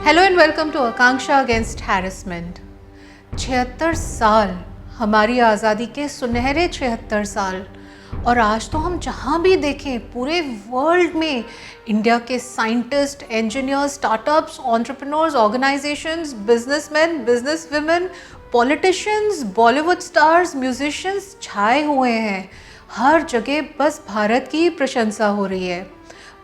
Hello and welcome to Akanksha against harassment. 76 साल, हमारी आज़ादी के सुनहरे 76 साल। और आज तो हम जहाँ भी देखें पूरे वर्ल्ड में इंडिया के scientist, engineers, startups, entrepreneurs, organisations, businessman, business women, politicians, Bollywood stars, musicians छाए हुए हैं। हर जगह बस भारत की प्रशंसा हो रही है।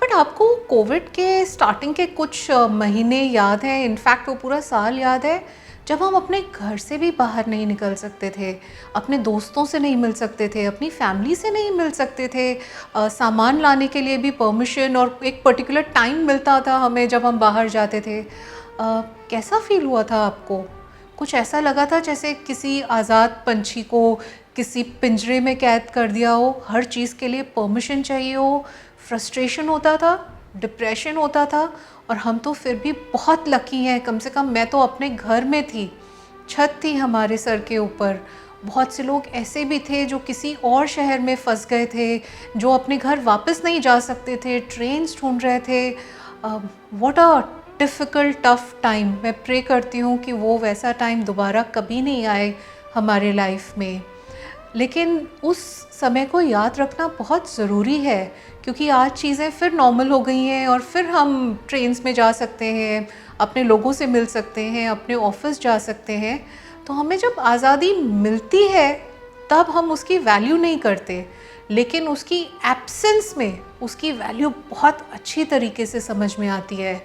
बट आपको कोविड के स्टार्टिंग के कुछ महीने याद हैं, इनफैक्ट वो पूरा साल याद है, जब हम अपने घर से भी बाहर नहीं निकल सकते थे, अपने दोस्तों से नहीं मिल सकते थे, अपनी फैमिली से नहीं मिल सकते थे, सामान लाने के लिए भी परमिशन और एक पर्टिकुलर टाइम मिलता था हमें जब हम बाहर जाते थे। कैसा फील हुआ था आपको? कुछ ऐसा लगा था जैसे किसी आज़ाद पंछी को किसी पिंजरे में कैद कर दिया हो, हर चीज़ के लिए परमिशन चाहिए हो, फ्रस्ट्रेशन होता था, डिप्रेशन होता था। और हम तो फिर भी बहुत लकी हैं, कम से कम मैं तो अपने घर में थी, छत थी हमारे सर के ऊपर। बहुत से लोग ऐसे भी थे जो किसी और शहर में फंस गए थे, जो अपने घर वापस नहीं जा सकते थे, ट्रेन्स ढूंढ रहे थे। What a difficult tough time. मैं प्रे करती हूँ कि वो वैसा टाइम दोबारा कभी नहीं आए हमारे लाइफ में। लेकिन उस समय को याद रखना बहुत ज़रूरी है, क्योंकि आज चीज़ें फिर नॉर्मल हो गई हैं और फिर हम ट्रेन्स में जा सकते हैं, अपने लोगों से मिल सकते हैं, अपने ऑफिस जा सकते हैं। तो हमें जब आज़ादी मिलती है तब हम उसकी वैल्यू नहीं करते, लेकिन उसकी एब्सेंस में उसकी वैल्यू बहुत अच्छी तरीके से समझ में आती है।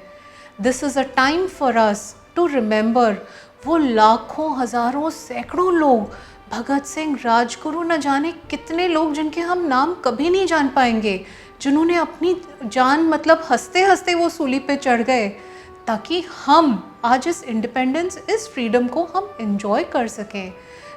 This is a time for us to remember वो लाखों, हज़ारों, सैकड़ों लोग, भगत सिंह, राजगुरु, न जाने कितने लोग जिनके हम नाम कभी नहीं जान पाएंगे, जिन्होंने अपनी जान मतलब हंसते हंसते वो सूली पे चढ़ गए ताकि हम आज इस इंडिपेंडेंस, इस फ्रीडम को हम एंजॉय कर सकें।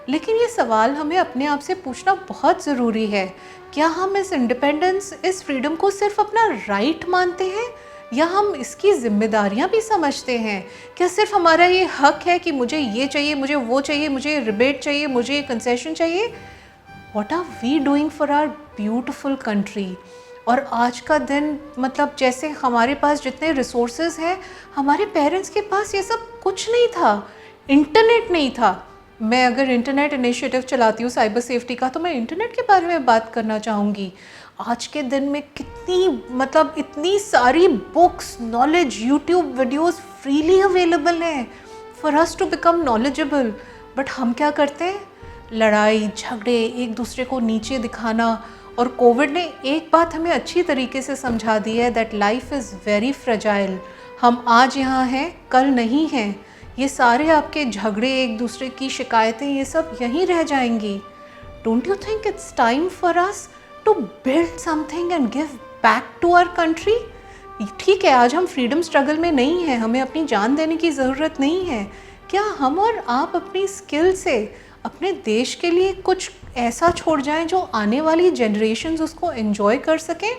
लेकिन ये सवाल हमें अपने आप से पूछना बहुत ज़रूरी है, क्या हम इस इंडिपेंडेंस, इस फ्रीडम को सिर्फ अपना राइट मानते हैं या हम इसकी जिम्मेदारियां भी समझते हैं? क्या सिर्फ हमारा ये हक है कि मुझे ये चाहिए, मुझे वो चाहिए, मुझे रिबेट चाहिए, मुझे ये कंसेशन चाहिए? What are we doing for our beautiful country? और आज का दिन मतलब जैसे हमारे पास जितने रिसोर्सेज हैं, हमारे पेरेंट्स के पास ये सब कुछ नहीं था। इंटरनेट नहीं था। मैं अगर इंटरनेट इनिशिएटिव चलाती हूँ साइबर सेफ्टी का, तो मैं इंटरनेट के बारे में बात करना चाहूँगी। आज के दिन में कितनी मतलब इतनी सारी books, knowledge, YouTube videos freely available हैं for us to become knowledgeable. But हम क्या करते हैं? लड़ाई झगड़े, एक दूसरे को नीचे दिखाना। और कोविड ने एक बात हमें अच्छी तरीके से समझा दी है, that life is very fragile. हम आज यहाँ हैं, कल नहीं हैं। ये सारे आपके झगड़े, एक दूसरे की शिकायतें, ये सब यहीं रह जाएंगी। Don't you think it's time for us to build something and give back to our country? ठीक है, आज हम फ्रीडम स्ट्रगल में नहीं हैं, हमें अपनी जान देने की ज़रूरत नहीं है। क्या हम और आप अपनी स्किल से अपने देश के लिए कुछ ऐसा छोड़ जाएं जो आने वाली जनरेशन्स उसको एंजॉय कर सकें?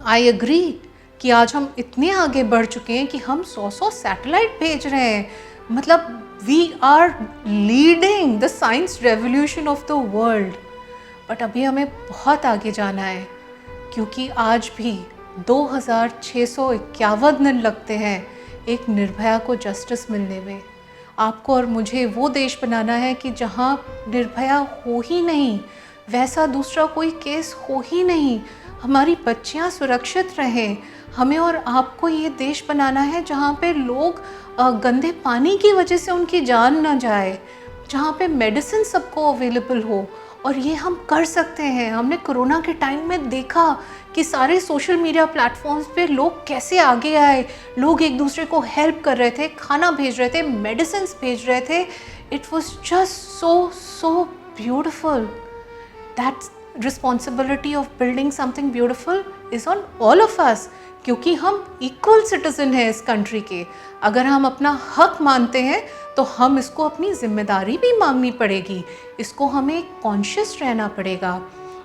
आई एग्री कि आज हम इतने आगे बढ़ चुके हैं कि हम 100-100 सैटेलाइट भेज रहे हैं। मतलब we are leading the science revolution of the world. But अभी हमें बहुत आगे जाना है, क्योंकि आज भी 2651 दिन लगते हैं एक निर्भया को जस्टिस मिलने में। आपको और मुझे वो देश बनाना है कि जहाँ निर्भया हो ही नहीं, वैसा दूसरा कोई केस हो ही नहीं, हमारी बच्चियाँ सुरक्षित रहें। हमें और आपको ये देश बनाना है जहाँ पे लोग गंदे पानी की वजह से उनकी जान ना जाए, जहाँ पे मेडिसिन सबको अवेलेबल हो। और ये हम कर सकते हैं। हमने कोरोना के टाइम में देखा कि सारे सोशल मीडिया प्लेटफॉर्म्स पे लोग कैसे आगे आए, लोग एक दूसरे को हेल्प कर रहे थे, खाना भेज रहे थे, मेडिसिन भेज रहे थे। It was just so beautiful. That responsibility of building something beautiful is on all of us, क्योंकि हम इक्वल सिटीजन हैं इस कंट्री के। अगर हम अपना हक मानते हैं तो हम इसको अपनी जिम्मेदारी भी मांगनी पड़ेगी, इसको हमें कॉन्शियस रहना पड़ेगा।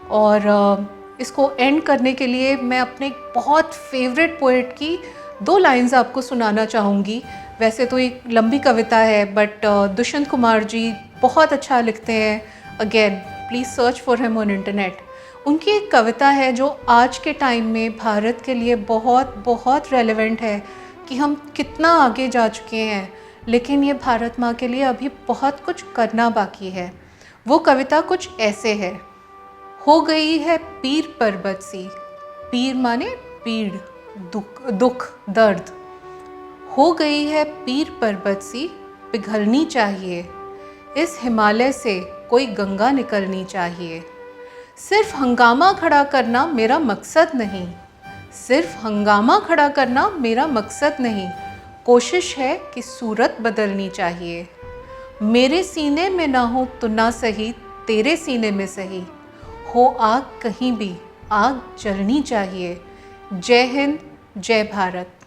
और इसको एंड करने के लिए मैं अपने बहुत फेवरेट पोएट की 2 लाइन्स आपको सुनाना चाहूँगी। वैसे तो एक लंबी कविता है, बट दुष्यंत कुमार जी बहुत अच्छा लिखते हैं। Again please search for him on internet. उनकी एक कविता है जो आज के टाइम में भारत के लिए बहुत बहुत रेलेवेंट है कि हम कितना आगे जा चुके हैं, लेकिन ये भारत माँ के लिए अभी बहुत कुछ करना बाकी है। वो कविता कुछ ऐसे है। हो गई है पीर पर्वत सी, पीर माने पीड़, दुख दर्द। हो गई है पीर पर्वत सी, पिघलनी चाहिए। इस हिमालय से कोई गंगा निकलनी चाहिए। सिर्फ हंगामा खड़ा करना मेरा मकसद नहीं, सिर्फ हंगामा खड़ा करना मेरा मकसद नहीं। कोशिश है कि सूरत बदलनी चाहिए। मेरे सीने में ना हो तो ना सही, तेरे सीने में सही। हो आग कहीं भी, आग जलनी चाहिए। जय हिंद, जय भारत।